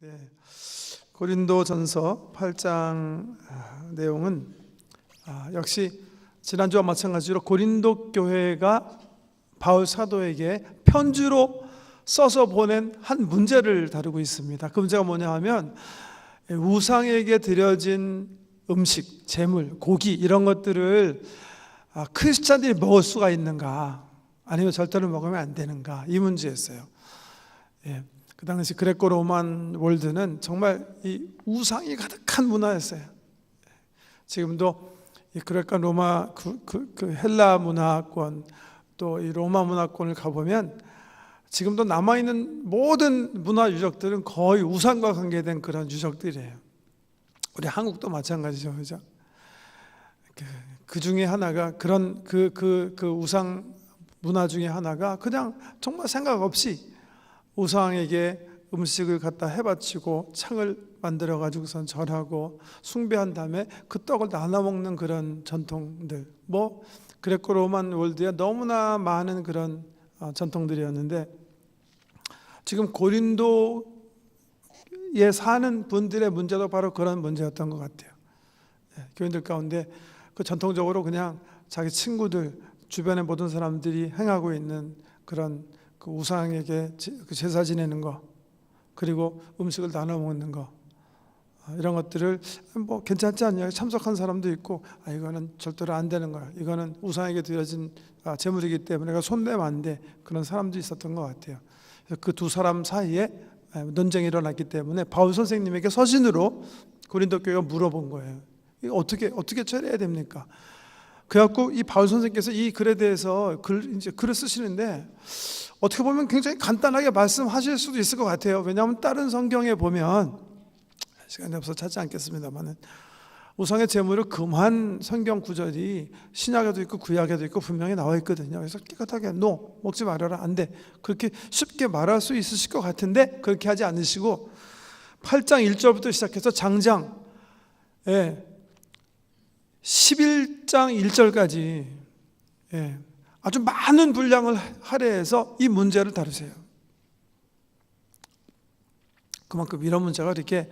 네, 고린도전서 8장 내용은 역시 지난주와 마찬가지로 고린도 교회가 바울 사도에게 편지로 써서 보낸 한 문제를 다루고 있습니다. 그 문제가 뭐냐 하면 우상에게 드려진 음식, 재물, 고기 이런 것들을 크리스찬들이 먹을 수가 있는가, 아니면 절대로 먹으면 안 되는가, 이 문제였어요. 그 당시 그레코 로만 월드는 정말 이 우상이 가득한 문화였어요. 지금도 이 그레코 로마 그 헬라 문화권, 또 이 로마 문화권을 가보면 지금도 남아있는 모든 문화 유적들은 거의 우상과 관계된 그런 유적들이에요. 우리 한국도 마찬가지죠, 그죠? 그 중에 하나가 그런 그 우상 문화 중에 하나가 그냥 정말 생각 없이 우상에게 음식을 갖다 해바치고 창을 만들어 가지고선 절하고 숭배한 다음에 그 떡을 나눠 먹는 그런 전통들, 뭐 그레코 로만 월드에 너무나 많은 그런 전통들이었는데, 지금 고린도에 사는 분들의 문제도 바로 그런 문제였던 것 같아요. 교인들 가운데 그 전통적으로 그냥 자기 친구들, 주변의 모든 사람들이 행하고 있는 그런 그 우상에게 제사 지내는 거, 그리고 음식을 나눠 먹는 거, 이런 것들을 뭐 괜찮지 않냐, 참석한 사람도 있고, 이거는 절대로 안 되는 거야, 이거는 우상에게 드려진 제물이기 때문에 내가 손대면 안 돼, 그런 사람도 있었던 것 같아요. 그 두 사람 사이에 논쟁이 일어났기 때문에 바울 선생님에게 서신으로 고린도 교회가 물어본 거예요. 이거 어떻게 처리해야 됩니까? 그래갖고 이 바울 선생님께서 이 글에 대해서 글을 쓰시는데, 어떻게 보면 굉장히 간단하게 말씀하실 수도 있을 것 같아요. 왜냐하면 다른 성경에 보면, 시간이 없어서 찾지 않겠습니다만, 우상의 제물을 금한 성경 구절이 신약에도 있고 구약에도 있고 분명히 나와 있거든요. 그래서 깨끗하게 먹지 말아라, 안 돼, 그렇게 쉽게 말할 수 있으실 것 같은데 그렇게 하지 않으시고 8장 1절부터 시작해서 장장 11장 1절까지 아주 많은 분량을 할애해서 이 문제를 다루세요. 그만큼 이런 문제가 이렇게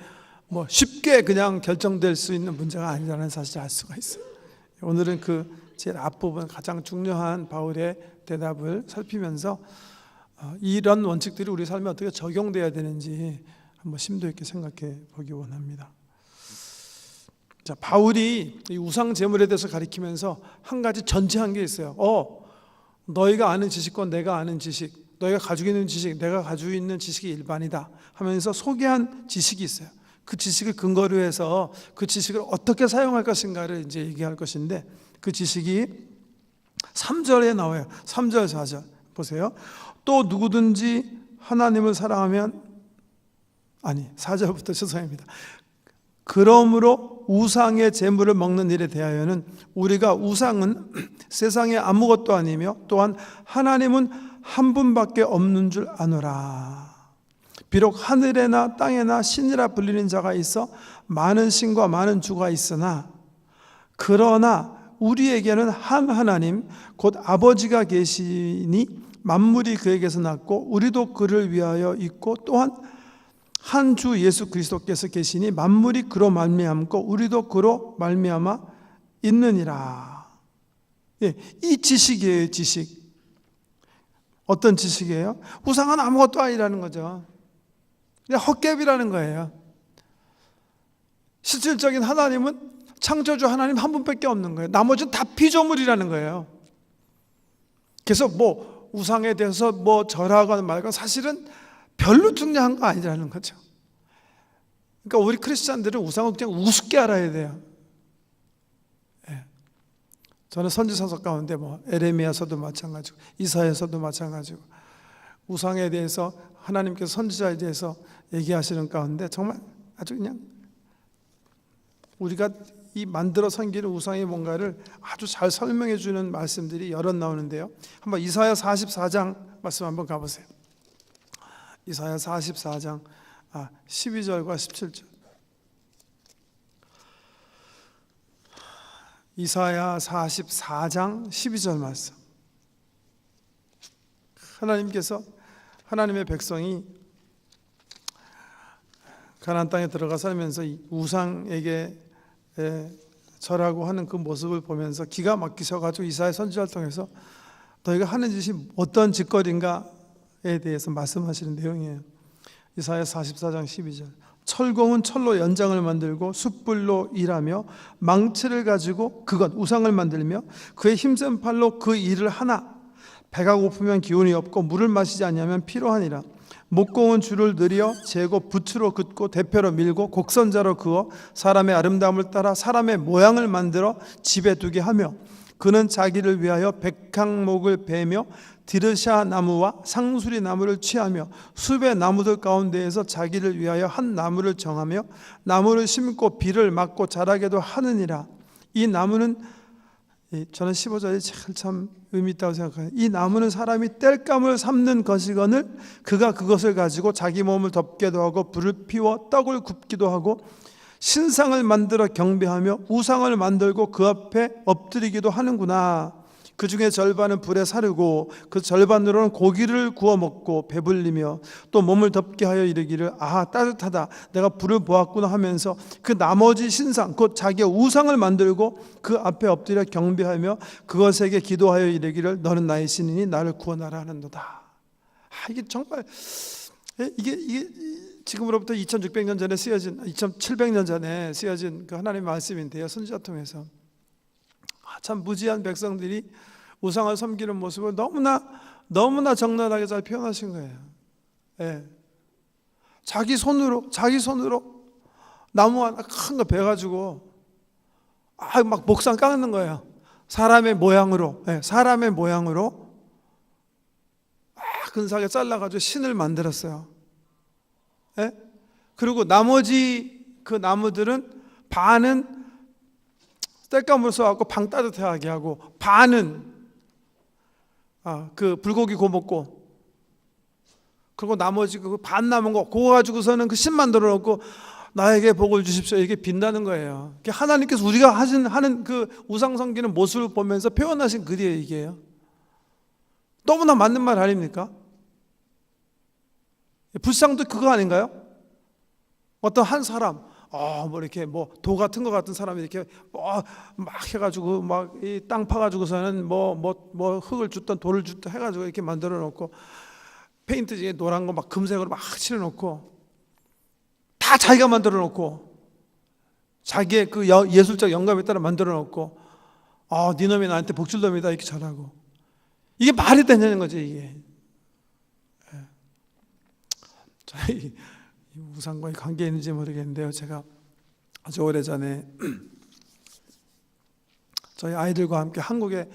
뭐 쉽게 그냥 결정될 수 있는 문제가 아니라는 사실을 알 수가 있어요. 오늘은 그 제일 앞부분, 가장 중요한 바울의 대답을 살피면서 이런 원칙들이 우리 삶에 어떻게 적용돼야 되는지 한번 심도 있게 생각해 보기 원합니다. 자, 바울이 이 우상 제물에 대해서 가리키면서 한 가지 전제한 게 있어요. 너희가 아는 지식과 내가 아는 지식, 너희가 가지고 있는 지식, 내가 가지고 있는 지식이 일반이다 하면서 소개한 지식이 있어요. 그 지식을 근거로 해서 그 지식을 어떻게 사용할 것인가를 이제 얘기할 것인데, 그 지식이 3절에 나와요. 3절, 4절 보세요. 또 누구든지 하나님을 사랑하면, 4절부터 죄송합니다. 그러므로 우상의 제물을 먹는 일에 대하여는 우리가 우상은 세상에 아무것도 아니며 또한 하나님은 한 분밖에 없는 줄 아노라. 비록 하늘에나 땅에나 신이라 불리는 자가 있어 많은 신과 많은 주가 있으나, 그러나 우리에게는 한 하나님 곧 아버지가 계시니 만물이 그에게서 났고 우리도 그를 위하여 있고, 또한 한 주 예수 그리스도께서 계시니 만물이 그로 말미암고 우리도 그로 말미암아 있느니라. 이 지식이에요. 지식. 어떤 지식이에요? 우상은 아무것도 아니라는 거죠. 그냥 헛개비라는 거예요. 실질적인 하나님은 창조주 하나님 한 분밖에 없는 거예요. 나머지는 다 피조물이라는 거예요. 그래서 뭐 우상에 대해서 뭐 절하거나 말거나 사실은 별로 중요한 거 아니라는 거죠. 그러니까 우리 크리스찬들은 우상을 그냥 우습게 알아야 돼요. 저는 선지서적 가운데 뭐 에레미야서도 마찬가지고 이사야서도 마찬가지고 우상에 대해서 하나님께서 선지자에 대해서 얘기하시는 가운데 정말 아주 그냥 우리가 이 만들어 섬기는 우상의 뭔가를 아주 잘 설명해 주는 말씀들이 여럿 나오는데요. 한번 이사야 44장 말씀 한번 가보세요. 이사야 44장 12절과 17절. 이사야 44장 12절 말씀. 하나님께서, 하나님의 백성이 가나안 땅에 들어가 살면서 이 우상에게 절하고 하는 그 모습을 보면서 기가 막히셔가지고 이사야 선지자를 통해서 너희가 하는 짓이 어떤 짓거리인가에 대해서 말씀하시는 내용이에요. 이사야 44장 12절. 철공은 철로 연장을 만들고 숯불로 일하며 망치를 가지고 그것 우상을 만들며 그의 힘센 팔로 그 일을 하나. 배가 고프면 기운이 없고 물을 마시지 않으면 피로하니라. 목공은 줄을 늘여 재고 붓으로 긋고 대표로 밀고 곡선자로 그어 사람의 아름다움을 따라 사람의 모양을 만들어 집에 두게 하며 그는 자기를 위하여 백향목을 베며 디르샤 나무와 상수리 나무를 취하며 숲의 나무들 가운데에서 자기를 위하여 한 나무를 정하며 나무를 심고 비를 맞고 자라게도 하느니라. 이 나무는 저는 15절이 참 의미 있다고 생각해요. 이 나무는 사람이 땔감을 삶는 것이거늘 그가 그것을 가지고 자기 몸을 덮게도 하고 불을 피워 떡을 굽기도 하고 신상을 만들어 경배하며 우상을 만들고 그 앞에 엎드리기도 하는구나. 그 중에 절반은 불에 사르고 그 절반으로는 고기를 구워 먹고 배불리며 또 몸을 덮게 하여 이르기를 아 따뜻하다 내가 불을 보았구나 하면서 그 나머지 신상 곧 자기의 우상을 만들고 그 앞에 엎드려 경배하며 그것에게 기도하여 이르기를 너는 나의 신이니 나를 구원하라 하는도다. 이게 정말 이게 지금으로부터 2600년 전에 쓰여진 2700년 전에 쓰여진 그 하나님의 말씀인데요. 선지자 통해서 참 무지한 백성들이 우상을 섬기는 모습을 너무나 적나라하게 잘 표현하신 거예요. 자기 손으로 나무 하나 큰 거 베가지고 막 목상 깎는 거예요. 사람의 모양으로 근사하게 잘라가지고 신을 만들었어요. 그리고 나머지 그 나무들은 반은 땔감을 써갖고 방 따뜻하게 하고 반은 그 불고기 구워 먹고 그리고 나머지 그 반 남은 거 그거 가지고서는 그 신 만들어 놓고 나에게 복을 주십시오 이게 빈다는 거예요. 하나님께서 우리가 하는 그 우상 섬기는 모습을 보면서 표현하신 글이에요. 이게요. 너무나 맞는 말 아닙니까? 불상도 그거 아닌가요? 어떤 한 사람 이렇게 도 같은 거 같은 사람이 이렇게 막 해가지고 막 이 땅 파가지고서는 흙을 줍던 돌을 줍던 해가지고 이렇게 만들어 놓고 페인트 중에 노란 거 막 금색으로 막 칠해 놓고 다 자기가 만들어 놓고 자기의 그 예술적 영감에 따라 만들어 놓고 네 놈이 나한테 복줄놈이다 이렇게 잘하고 이게 말이 되냐는 거죠 이게. 저희 우상과의 관계 있는지 모르겠는데요. 제가 아주 오래전에 저희 아이들과 함께 한국에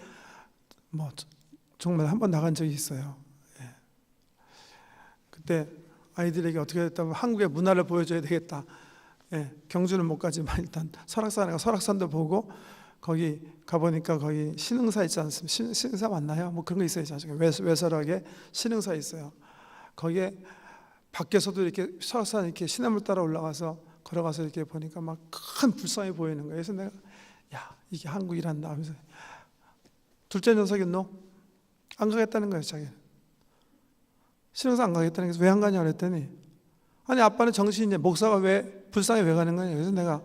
정말 한번 나간 적이 있어요. 그때 아이들에게 어떻게 했다면 한국의 문화를 보여줘야 되겠다. 경주는 못 가지만 일단 설악산에 설악산도 보고 거기 가보니까 거기 신흥사 있지 않습니까? 신흥사 맞나요? 그런 거 있어요. 외설하게 신흥사 있어요. 거기에 밖에서도 이렇게 설악산 이렇게 시냇물 따라 올라가서 걸어가서 이렇게 보니까 막 큰 불상이 보이는 거예요. 그래서 내가 이게 한국이란다 하면서 둘째 녀석이 안 가겠다는 거예요. 자기는 신흥사 안 가겠다는 거예요. 왜 안 가냐 그랬더니 아니 아빠는 정신이냐 목사가 왜 불상에 왜 가는 거냐. 그래서 내가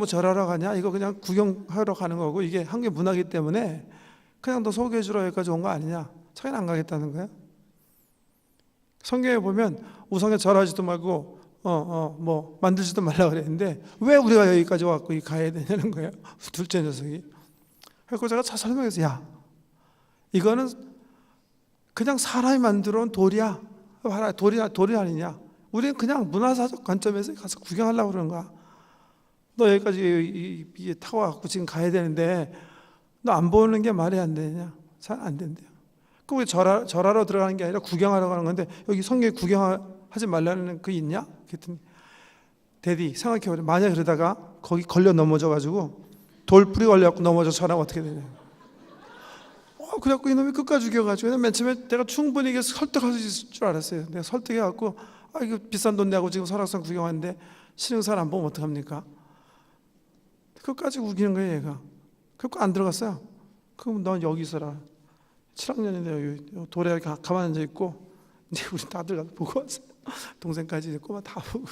절하러 가냐 이거 그냥 구경하러 가는 거고 이게 한국의 문화이기 때문에 그냥 너 소개해 주러 여기까지 온 거 아니냐. 자기는 안 가겠다는 거예요. 성경에 보면 우상에 절하지도 말고 만들지도 말라 그랬는데 왜 우리가 여기까지 와서 가야 되냐는 거예요. 둘째 녀석이. 그래서 제가 잘 설명해서 이거는 그냥 사람이 만들어 온 돌이야. 돌이 아니냐. 우리는 그냥 문화사적 관점에서 가서 구경하려고 그러는 거야. 너 여기까지 이게 타고 와서 지금 가야 되는데 너 안 보는 게 말이 안 되냐. 잘 안 된대요. 그 절하러 들어가는 게 아니라 구경하러 가는 건데 여기 성경에 구경하지 말라는 그 있냐? 그랬더니 대디 생각해보래. 만약 그러다가 거기 걸려 넘어져가지고 돌뿌리 걸려갖고 넘어져 절하면 어떻게 되냐. 그래갖고 이놈이 끝까지 죽여가지고 맨 처음에 내가 충분히 이게 설득할 수 있을 줄 알았어요. 내가 설득해갖고 이거 비싼 돈 내고 지금 설악산 구경하는데 신흥사를 안 보면 어떡합니까? 끝까지 우기는 거예요 얘가. 그래갖고 안 들어갔어요. 그럼 넌 여기 있어라. 7학년인데 여기 돌에 이렇게 가만히 앉아있고 이제 우리 다들 가서 보고 왔어요. 동생까지 꼬마 다 보고.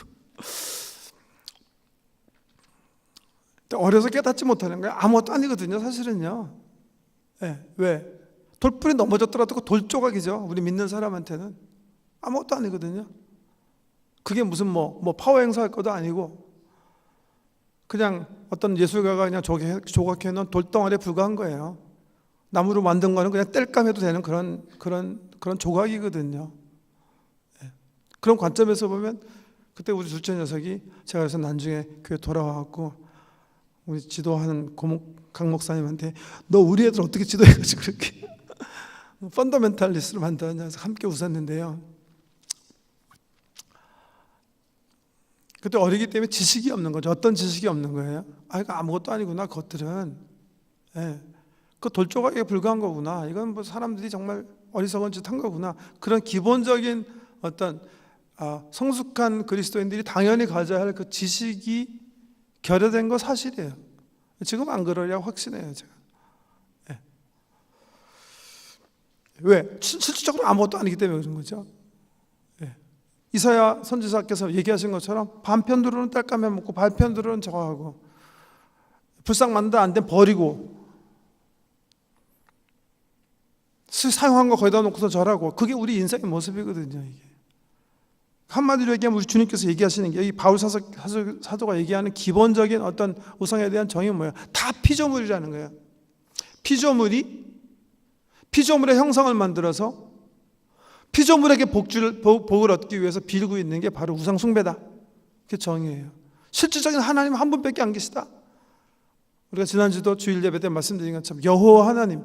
어려서 깨닫지 못하는 거예요. 아무것도 아니거든요, 사실은요. 네, 왜? 돌불이 넘어졌더라도 돌 조각이죠. 우리 믿는 사람한테는 아무것도 아니거든요. 그게 무슨 뭐 파워 행사할 것도 아니고 그냥 어떤 예술가가 그냥 조각해 놓은 돌덩어리에 불과한 거예요. 나무로 만든 거는 그냥 뗄감 해도 되는 그런 조각이거든요. 네. 그런 관점에서 보면 그때 우리 둘째 녀석이 제가 그래서 나중에 교회 돌아와갖고 우리 지도하는 강 목사님한테 너 우리 애들 어떻게 지도해가지고 그렇게 펀더멘탈리스트로 만들었냐 해서 함께 웃었는데요. 그때 어리기 때문에 지식이 없는 거죠. 어떤 지식이 없는 거예요? 이거 아무것도 아니구나. 그것들은 그 돌조각에 불과한 거구나. 이건 뭐 사람들이 정말 어리석은 짓 한 거구나. 그런 기본적인 어떤 성숙한 그리스도인들이 당연히 가져야 할 그 지식이 결여된 거 사실이에요. 지금 안 그러려고 확신해요, 제가. 네. 왜? 실질적으로 아무것도 아니기 때문에 그런 거죠. 네. 이사야 선지자께서 얘기하신 것처럼 반편으로는 땔감해 먹고 반편으로는 저거 하고 불쌍 만든 안 된 버리고 사용한 거 거기다 놓고서 절하고 그게 우리 인생의 모습이거든요. 이게. 한마디로 얘기하면 우리 주님께서 얘기하시는 게 이 바울 사도가 얘기하는 기본적인 어떤 우상에 대한 정의는 뭐예요? 다 피조물이라는 거예요. 피조물의 형상을 만들어서 피조물에게 복을 얻기 위해서 빌고 있는 게 바로 우상 숭배다. 그게 정의예요. 실질적인 하나님은 한 분밖에 안 계시다. 우리가 지난주도 주일 예배 때 말씀드린 것처럼 여호와 하나님,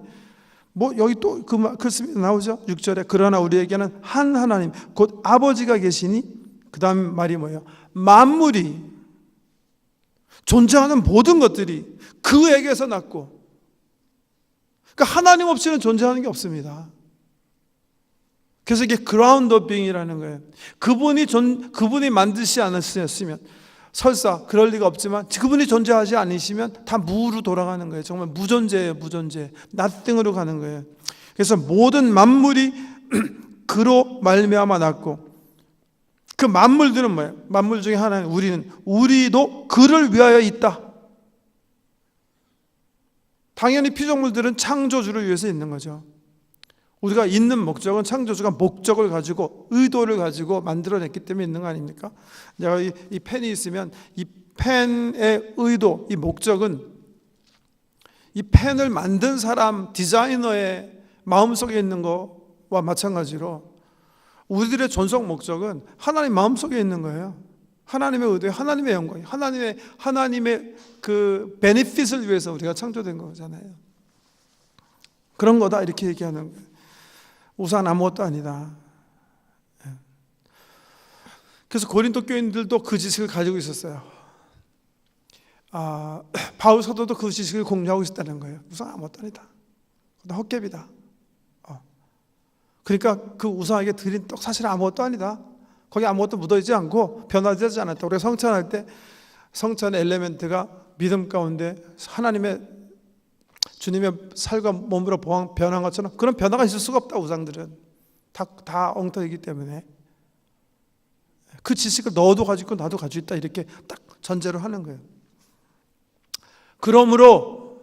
여기 또 그 말씀이 나오죠. 6절에 그러나 우리에게는 한 하나님 곧 아버지가 계시니 그 다음 말이 뭐예요? 만물이 존재하는 모든 것들이 그에게서 났고 그러니까 하나님 없이는 존재하는 게 없습니다. 그래서 이게 그라운드 빙이라는 거예요. 그분이 만드시지 않으셨으면 설사 그럴 리가 없지만 그분이 존재하지 않으시면 다 무로 돌아가는 거예요. 정말 무존재예요. 무존재. nothing으로 가는 거예요. 그래서 모든 만물이 그로 말미암아 났고 그 만물들은 뭐예요? 만물 중에 하나는 우리도 그를 위하여 있다. 당연히 피조물들은 창조주를 위해서 있는 거죠. 우리가 있는 목적은 창조주가 목적을 가지고 의도를 가지고 만들어냈기 때문에 있는 거 아닙니까? 내가 이 펜이 있으면 이 펜의 의도, 이 목적은 이 펜을 만든 사람, 디자이너의 마음속에 있는 거와 마찬가지로 우리들의 존속 목적은 하나님 마음속에 있는 거예요. 하나님의 의도에 하나님의 영광, 하나님의 그 베네핏을 위해서 우리가 창조된 거잖아요. 그런 거다 이렇게 얘기하는 거예요. 우상은 아무것도 아니다. 그래서 고린도 교인들도 그 지식을 가지고 있었어요. 바울 사도도 그 지식을 공유하고 있었다는 거예요. 우상은 아무것도 아니다. 헛개비다. 그러니까 그 우상에게 드린 떡 사실 아무것도 아니다. 거기 아무것도 묻어있지 않고 변화되지 않았다. 우리가 성찬할 때 성찬의 엘레멘트가 믿음 가운데 주님의 살과 몸으로 변한 것처럼 그런 변화가 있을 수가 없다. 우상들은 다 엉터리이기 때문에 그 지식을 너도 가지고 나도 가지고 있다. 이렇게 딱 전제로 하는 거예요. 그러므로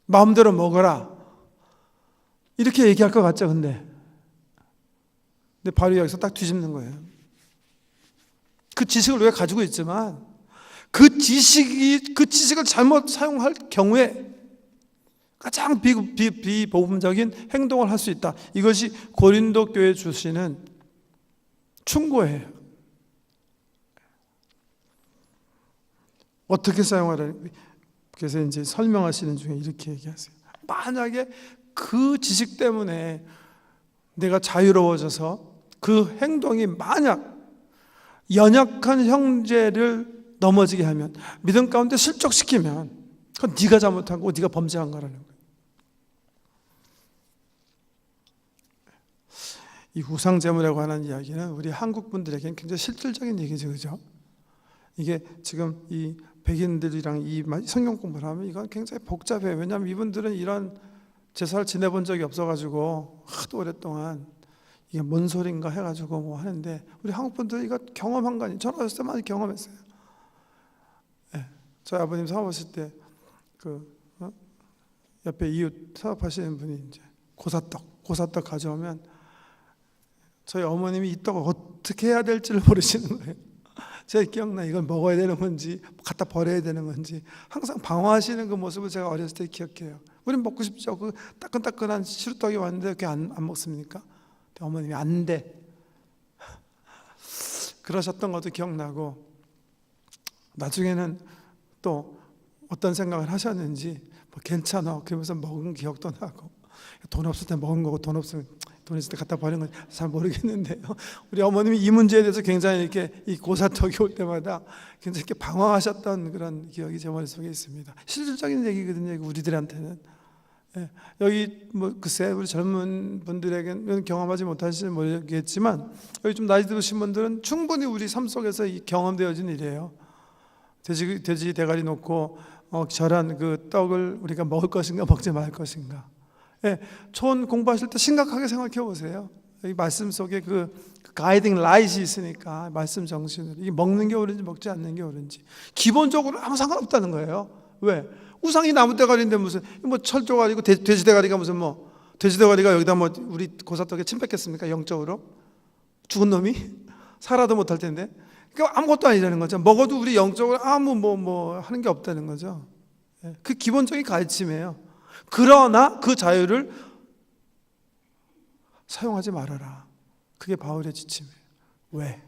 마음대로 먹어라 이렇게 얘기할 것 같죠. 근데 바로 여기서 딱 뒤집는 거예요. 그 지식을 우리가 가지고 있지만 그 지식을 잘못 사용할 경우에 가장 비복음적인 행동을 할 수 있다. 이것이 고린도 교회 주시는 충고예요. 어떻게 사용하라? 그래서 이제 설명하시는 중에 이렇게 얘기하세요. 만약에 그 지식 때문에 내가 자유로워져서 그 행동이 만약 연약한 형제를 넘어지게 하면 믿음 가운데 실족시키면 그건 네가 잘못한 거고 네가 범죄한 거라는 거예요. 이 우상제물에 관한 이야기는 우리 한국 분들에게는 굉장히 실질적인 얘기죠, 그죠? 이게 지금 이 백인들이랑 이 성경 공부를 하면 이건 굉장히 복잡해요. 왜냐하면 이분들은 이런 제사를 지내본 적이 없어가지고 하도 오랫동안 이게 뭔 소린가 해가지고 뭐 하는데, 우리 한국 분들 이거 경험한 거 아니에요? 저는 어렸을 때 많이 경험했어요. 예, 저희 아버님 사업하실 때 옆에 이웃 사업하시는 분이 이제 고사떡 가져오면 저희 어머님이 이 떡을 어떻게 해야 될지를 모르시는 거예요. 제가 기억나. 이걸 먹어야 되는 건지 갖다 버려야 되는 건지 항상 방황하시는 그 모습을 제가 어렸을 때 기억해요. 우린 먹고 싶죠. 그 따끈따끈한 시루떡이 왔는데 왜 안 먹습니까? 어머님이 안 돼 그러셨던 것도 기억나고, 나중에는 또 어떤 생각을 하셨는지 뭐 괜찮아 그러면서 먹은 기억도 나고, 돈 없을 때 먹은 거고 돈 없으면 돈 있을 때 갖다 버리는 건 잘 모르겠는데요. 우리 어머님이 이 문제에 대해서 굉장히 이렇게 이 고사떡이 올 때마다 굉장히 이렇게 방황하셨던 그런 기억이 제 머릿속에 있습니다. 실질적인 얘기거든요, 우리들한테는. 예, 여기 뭐 글쎄 우리 젊은 분들에게는 경험하지 못하실지 모르겠지만, 여기 좀 나이 드신 분들은 충분히 우리 삶 속에서 이 경험되어진 일이에요. 돼지 대가리 놓고 절한 그 떡을 우리가 먹을 것인가 먹지 말 것인가. 예, 초원 공부하실 때 심각하게 생각해 보세요. 이 말씀 속에 그 가이딩 라이트이 있으니까, 말씀 정신으로 이게 먹는 게 옳은지 먹지 않는 게 옳은지 기본적으로 아무 상관없다는 거예요. 왜? 우상이 나무 대가리인데 무슨 뭐 철조가리고 돼지 대가리가 무슨 뭐 돼지 대가리가 여기다 뭐 우리 고사떡에 침 뱉겠습니까? 영적으로 죽은 놈이 살아도 못할 텐데. 그러니까 아무것도 아니라는 거죠. 먹어도 우리 영적으로 아무 뭐 하는 게 없다는 거죠. 그 기본적인 가르침이에요. 그러나 그 자유를 사용하지 말아라. 그게 바울의 지침이에요. 왜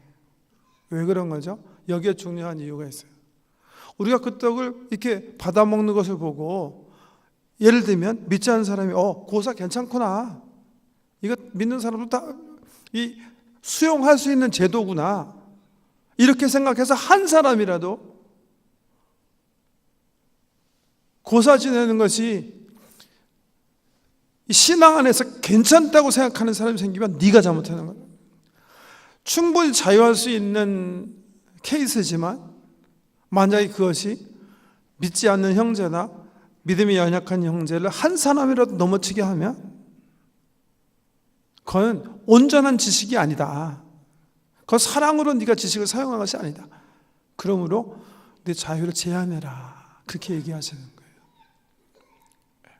그런 거죠? 여기에 중요한 이유가 있어요. 우리가 그 떡을 이렇게 받아 먹는 것을 보고, 예를 들면 믿지 않는 사람이 고사 괜찮구나, 이거 믿는 사람도 다 이 수용할 수 있는 제도구나, 이렇게 생각해서 한 사람이라도 고사 지내는 것이 신앙 안에서 괜찮다고 생각하는 사람이 생기면 네가 잘못하는 거예요. 충분히 자유할 수 있는 케이스지만, 만약에 그것이 믿지 않는 형제나 믿음이 연약한 형제를 한 사람이라도 넘어치게 하면 그건 온전한 지식이 아니다. 그건 사랑으로 네가 지식을 사용한 것이 아니다. 그러므로 네 자유를 제한해라. 그렇게 얘기하시는 거예요.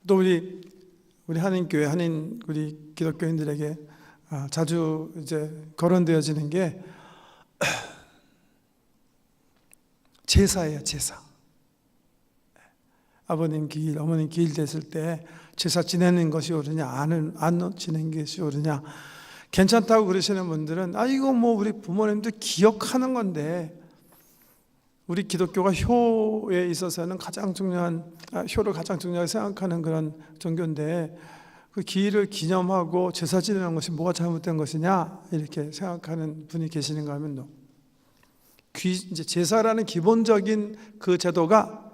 또 우리 한인교회, 우리 기독교인들에게 자주 이제 거론되어지는 게 제사예요, 제사. 아버님 기일, 어머님 기일 됐을 때 제사 지내는 것이 옳으냐, 안 지내는 것이 옳으냐. 괜찮다고 그러시는 분들은 이거 뭐 우리 부모님들 기억하는 건데, 우리 기독교가 효에 있어서는 효를 가장 중요하게 생각하는 그런 종교인데, 그 기일을 기념하고 제사 지내는 것이 뭐가 잘못된 것이냐 이렇게 생각하는 분이 계시는가 하면, 이제 제사라는 기본적인 그 제도가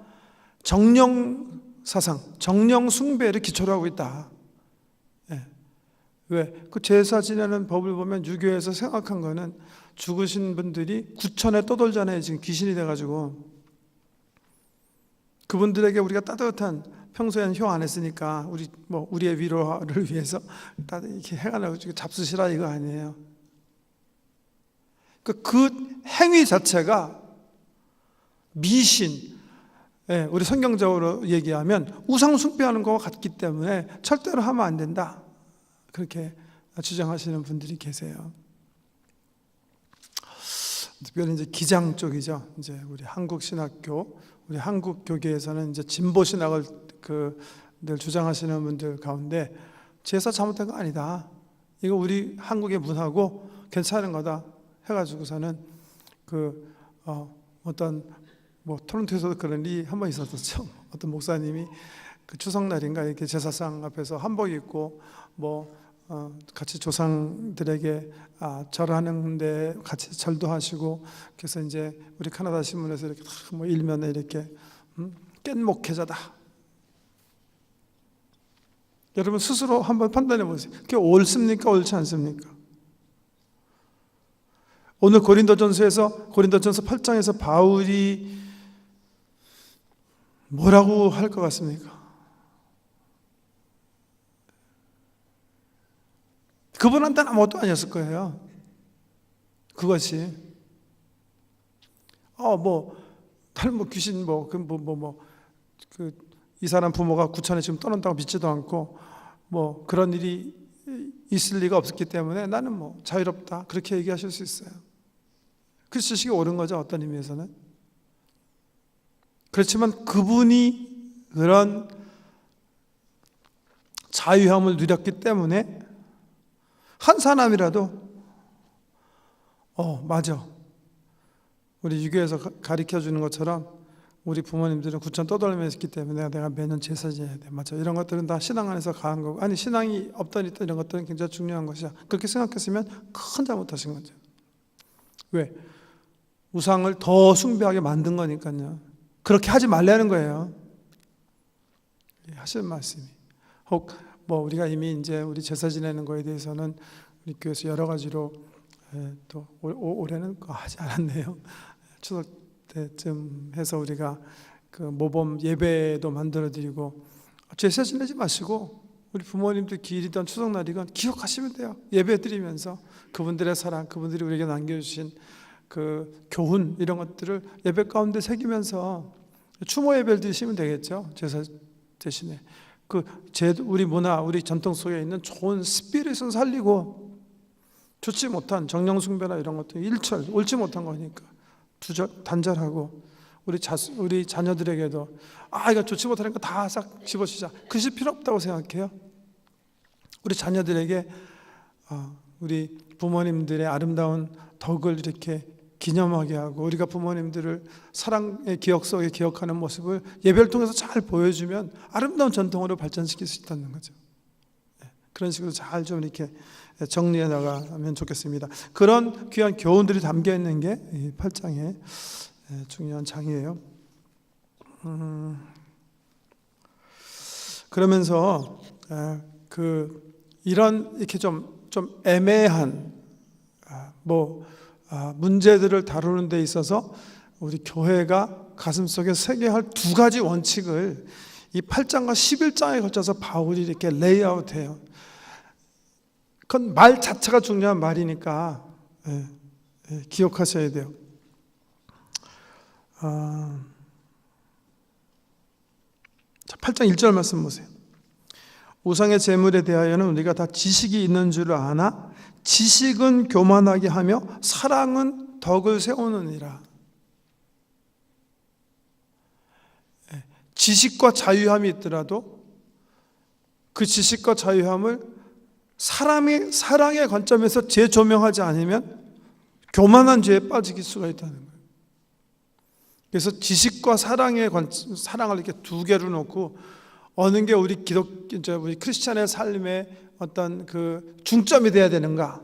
정령 사상, 정령 숭배를 기초로 하고 있다. 왜? 그 제사 지내는 법을 보면 유교에서 생각한 거는 죽으신 분들이 구천에 떠돌잖아요. 지금 귀신이 돼가지고. 그분들에게 우리가 따뜻한, 평소에는 효 안 했으니까 우리의 위로를 위해서 이렇게 해가지고 잡수시라 이거 아니에요. 그 행위 자체가 미신, 우리 성경적으로 얘기하면 우상 숭배하는 것과 같기 때문에 절대로 하면 안 된다. 그렇게 주장하시는 분들이 계세요. 특별히 이제 기장 쪽이죠. 이제 우리 한국 신학교, 우리 한국 교계에서는 이제 진보 신학을 늘 주장하시는 분들 가운데 제사 잘못된 거 아니다. 이거 우리 한국의 문화고 괜찮은 거다. 해가지고서는 어떤 토론토에서도 그런 일이 한 번 있었었죠. 어떤 목사님이 그 추석날인가 이렇게 제사상 앞에서 한복 입고 같이 조상들에게 절하는데 같이 절도 하시고, 그래서 이제 우리 카나다 신문에서 이렇게 일면에 이렇게 깬 목회자다. 여러분 스스로 한번 판단해 보세요. 그게 옳습니까? 옳지 않습니까? 오늘 고린도전서 8장에서 바울이 뭐라고 할 것 같습니까? 그분한테는 아무것도 아니었을 거예요. 그것이 귀신 이 사람 부모가 구천에 지금 떠난다고 믿지도 않고 그런 일이 있을 리가 없었기 때문에 나는 자유롭다, 그렇게 얘기하실 수 있어요. 그 지식이 옳은 거죠, 어떤 의미에서는. 그렇지만 그분이 그런 자유함을 누렸기 때문에 한 사람이라도 맞아, 우리 유교에서 가르쳐주는 것처럼 우리 부모님들은 구천 떠돌면서 있기 때문에 내가 매년 제사 지내야 돼, 맞아, 이런 것들은 다 신앙 안에서 가한 거고, 아니 신앙이 없던 있던 이런 것들은 굉장히 중요한 것이야. 그렇게 생각했으면 큰 잘못하신 거죠. 왜? 우상을 더 숭배하게 만든 거니까요. 그렇게 하지 말라는 거예요. 하시는 말씀이. 혹 우리가 이미 이제 우리 제사 지내는 거에 대해서는 우리 교회에서 여러 가지로 또 올해는 하지 않았네요. 추석 때쯤 해서 우리가 그 모범 예배도 만들어 드리고, 제사 지내지 마시고 우리 부모님들 기일이든 추석날이건 기억하시면 돼요. 예배 드리면서 그분들의 사랑, 그분들이 우리에게 남겨주신 그 교훈, 이런 것들을 예배 가운데 새기면서 추모 예배를 드리시면 되겠죠. 제사 대신에 우리 문화, 우리 전통 속에 있는 좋은 스피릿은 살리고, 좋지 못한 정령 숭배나 이런 것들 일철 옳지 못한 거니까 단절하고, 우리 자녀들에게도 이거 좋지 못하는 거 다 싹 집어치자, 그것이 필요 없다고 생각해요. 우리 자녀들에게 우리 부모님들의 아름다운 덕을 이렇게 기념하게 하고, 우리가 부모님들을 사랑의 기억 속에 기억하는 모습을 예배를 통해서 잘 보여주면 아름다운 전통으로 발전시킬 수 있다는 거죠. 그런 식으로 잘 좀 이렇게 정리해 나가면 좋겠습니다. 그런 귀한 교훈들이 담겨 있는 게 이 8장의 중요한 장이에요. 그러면서 이런 이렇게 좀 애매한 문제들을 다루는 데 있어서 우리 교회가 가슴속에 새겨야 할 두 가지 원칙을 이 8장과 11장에 걸쳐서 바울이 이렇게 레이아웃해요. 그건 말 자체가 중요한 말이니까 기억하셔야 돼요. 8장 1절 말씀 보세요. 우상의 제물에 대하여는 우리가 다 지식이 있는 줄 아나 지식은 교만하게 하며 사랑은 덕을 세우느니라. 지식과 자유함이 있더라도 그 지식과 자유함을 사랑의 관점에서 재조명하지 않으면 교만한 죄에 빠질 수가 있다는 거예요. 그래서 지식과 사랑을 이렇게 두 개로 놓고, 어느 게 우리 우리 크리스찬의 삶의 어떤 그 중점이 돼야 되는가,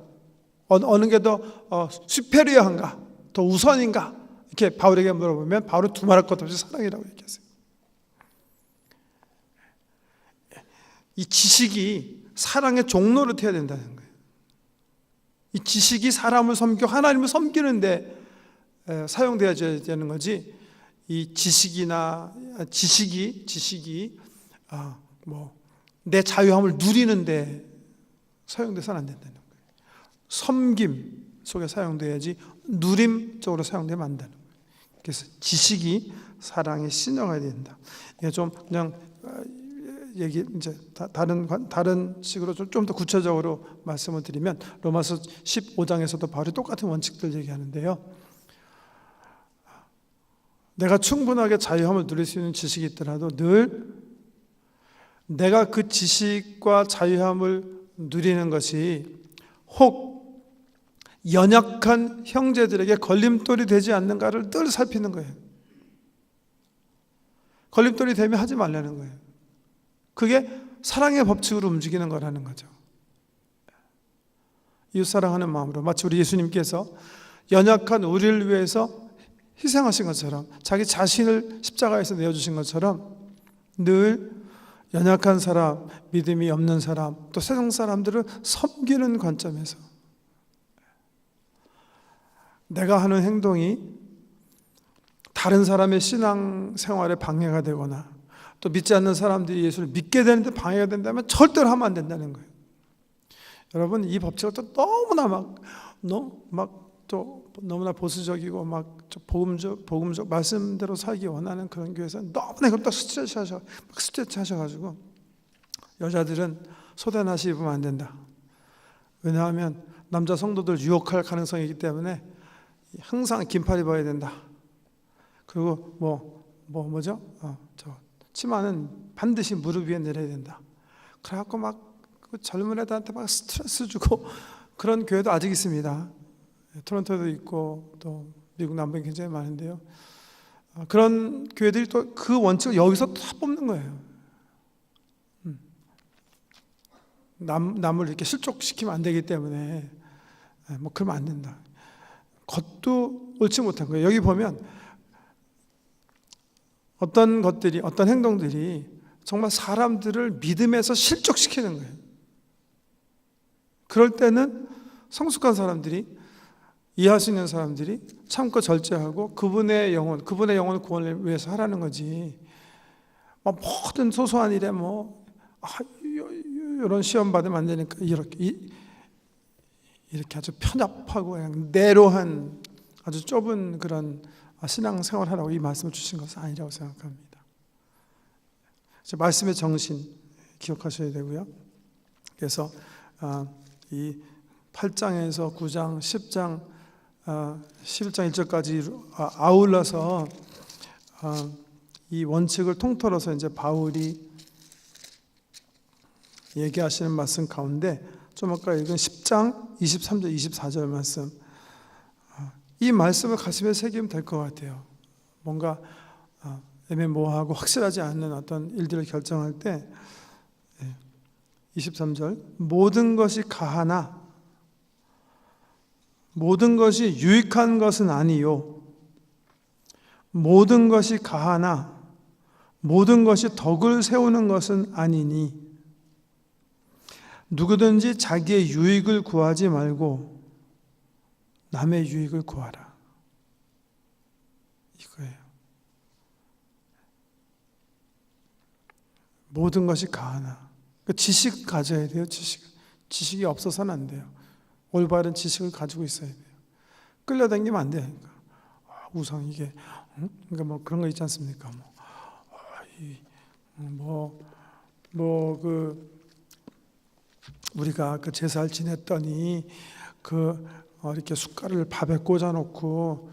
어느 게 더 슈페리어한가, 더 우선인가, 이렇게 바울에게 물어보면 바울은 두말할 것 없이 사랑이라고 얘기했어요. 이 지식이 사랑의 종로를 태워야 된다는 거예요. 이 지식이 사람을 섬기고 하나님을 섬기는데 사용되어야 되는 거지, 이 지식이 내 자유함을 누리는데 사용돼서는 안 된다는 거예요. 섬김 속에 사용돼야지 누림 쪽으로 사용되면 안 되는 거예요. 그래서 지식이 사랑의 신호가 된다. 이게 좀 그냥 이제 다른 식으로 좀 더 구체적으로 말씀을 드리면, 로마서 15장에서도 바로 똑같은 원칙들 얘기하는데요. 내가 충분하게 자유함을 누릴 수 있는 지식이 있더라도 늘 내가 그 지식과 자유함을 누리는 것이 혹 연약한 형제들에게 걸림돌이 되지 않는가를 늘 살피는 거예요. 걸림돌이 되면 하지 말라는 거예요. 그게 사랑의 법칙으로 움직이는 거라는 거죠. 이웃 사랑하는 마음으로, 마치 우리 예수님께서 연약한 우리를 위해서 희생하신 것처럼, 자기 자신을 십자가에서 내어주신 것처럼 늘 연약한 사람, 믿음이 없는 사람, 또 세상 사람들을 섬기는 관점에서 내가 하는 행동이 다른 사람의 신앙 생활에 방해가 되거나 또 믿지 않는 사람들이 예수를 믿게 되는데 방해가 된다면 절대로 하면 안 된다는 거예요. 여러분, 이 법칙을 또 너무나 또 너무나 보수적이고 복음적 말씀대로 살기 원하는 그런 교회에서 너무나 이걸 또 스트레치 하셔가지고 여자들은 소대나시 입으면 안 된다. 왜냐하면 남자 성도들 유혹할 가능성이 있기 때문에 항상 긴팔 입어야 된다. 그리고 뭐죠? 치마는 반드시 무릎 위에 내려야 된다. 그래갖고 젊은 애들한테 막 스트레스 주고 그런 교회도 아직 있습니다. 토론토에도 있고 또 미국 남부에 굉장히 많은데요. 그런 교회들이 또 그 원칙을 여기서 다 뽑는 거예요. 남을 이렇게 실족시키면 안 되기 때문에 그러면 안 된다. 겉도 옳지 못한 거예요. 여기 보면 어떤 행동들이 정말 사람들을 믿음에서 실족시키는 거예요. 그럴 때는 성숙한 사람들이, 이해할 수 있는 사람들이 참고 절제하고 그분의 영혼 구원을 위해서 하라는 거지. 모든 소소한 일에 이런 시험 받으면 안 되니까 이렇게 아주 편협하고 그냥 내로한 아주 좁은 그런 신앙생활하라고 이 말씀을 주신 것은 아니라고 생각합니다. 말씀의 정신 기억하셔야 되고요. 그래서 이 8장에서 9장, 10장, 11장 1절까지 아울러서 이 원칙을 통틀어서 이제 바울이 얘기하시는 말씀 가운데 좀 아까 읽은 10장 23절 24절 말씀, 이 말씀을 가슴에 새기면 될 것 같아요. 뭔가 애매모호하고 확실하지 않는 어떤 일들을 결정할 때 23절, 모든 것이 가하나 모든 것이 유익한 것은 아니요, 모든 것이 가하나 모든 것이 덕을 세우는 것은 아니니 누구든지 자기의 유익을 구하지 말고 남의 유익을 구하라. 이거예요. 모든 것이 가하나. 지식 가져야 돼요. 지식이 없어서는 안 돼요. 올바른 지식을 가지고 있어야 돼요. 끌려다니면 안 돼요. 우상 이게 그러니까 그런 거 있지 않습니까? 우리가 그 제사를 지냈더니 이렇게 숟갈을 밥에 꽂아 놓고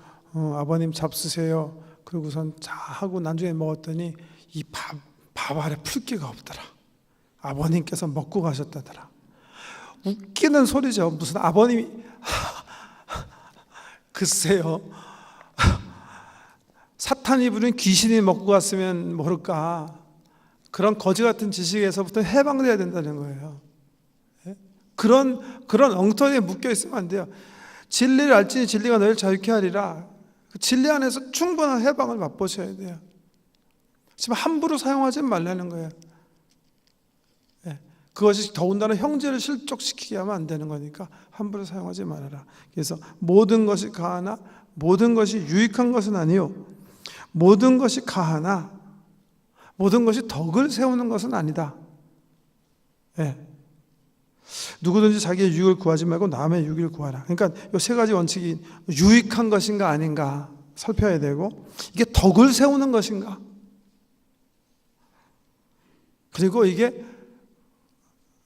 아버님 잡수세요. 그러고선 자 하고 나중에 먹었더니 이 밥 아래 풀기가 없더라. 아버님께서 먹고 가셨다더라. 웃기는 소리죠. 무슨 아버님이 글쎄요. 사탄이 부린 귀신이 먹고 갔으면 모를까. 그런 거지 같은 지식에서부터 해방돼야 된다는 거예요. 그런 엉터리에 묶여 있으면 안 돼요. 진리를 알지니 진리가 너희를 자유케 하리라. 그 진리 안에서 충분한 해방을 맛보셔야 돼요. 지금 함부로 사용하지 말라는 거예요. 그것이 더군다나 형제를 실족시키게 하면 안 되는 거니까 함부로 사용하지 말아라. 그래서 모든 것이 가하나 모든 것이 유익한 것은 아니요, 모든 것이 가하나 모든 것이 덕을 세우는 것은 아니다. 누구든지 자기의 유익을 구하지 말고 남의 유익을 구하라. 그러니까 이 세 가지 원칙이 유익한 것인가 아닌가 살펴야 되고, 이게 덕을 세우는 것인가, 그리고 이게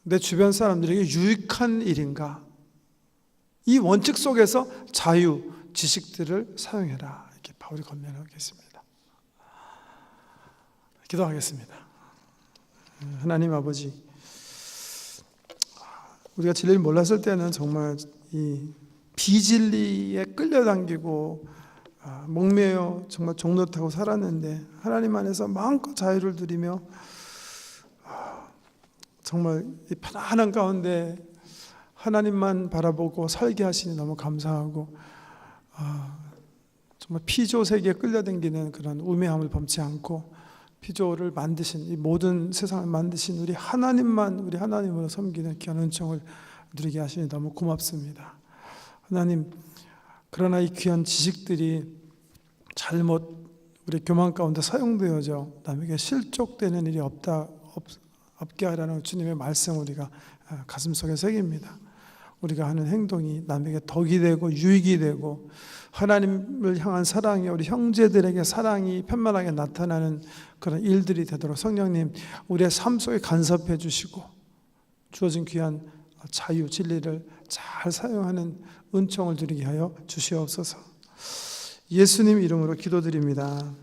내 주변 사람들에게 유익한 일인가, 이 원칙 속에서 자유, 지식들을 사용해라. 이렇게 바울이 권면하겠습니다. 기도하겠습니다. 하나님 아버지, 우리가 진리를 몰랐을 때는 정말 이 비진리에 끌려당기고 목매여 정말 종로 타고 살았는데, 하나님 안에서 마음껏 자유를 누리며 정말 이 편안한 가운데 하나님만 바라보고 살게 하시니 너무 감사하고, 정말 피조 세계에 끌려당기는 그런 우매함을 범치 않고 피조를 만드신, 이 모든 세상을 만드신 우리 하나님만 우리 하나님으로 섬기는 귀한 은총을 누리게 하시니 너무 고맙습니다. 하나님, 그러나 이 귀한 지식들이 잘못 우리 교만 가운데 사용되어져 남에게 실족되는 일이 없게 하라는 주님의 말씀 우리가 가슴속에 새깁니다. 우리가 하는 행동이 남에게 덕이 되고 유익이 되고 하나님을 향한 사랑이 우리 형제들에게 사랑이 편만하게 나타나는 그런 일들이 되도록 성령님 우리의 삶 속에 간섭해 주시고 주어진 귀한 자유 진리를 잘 사용하는 은총을 드리게 하여 주시옵소서. 예수님 이름으로 기도드립니다.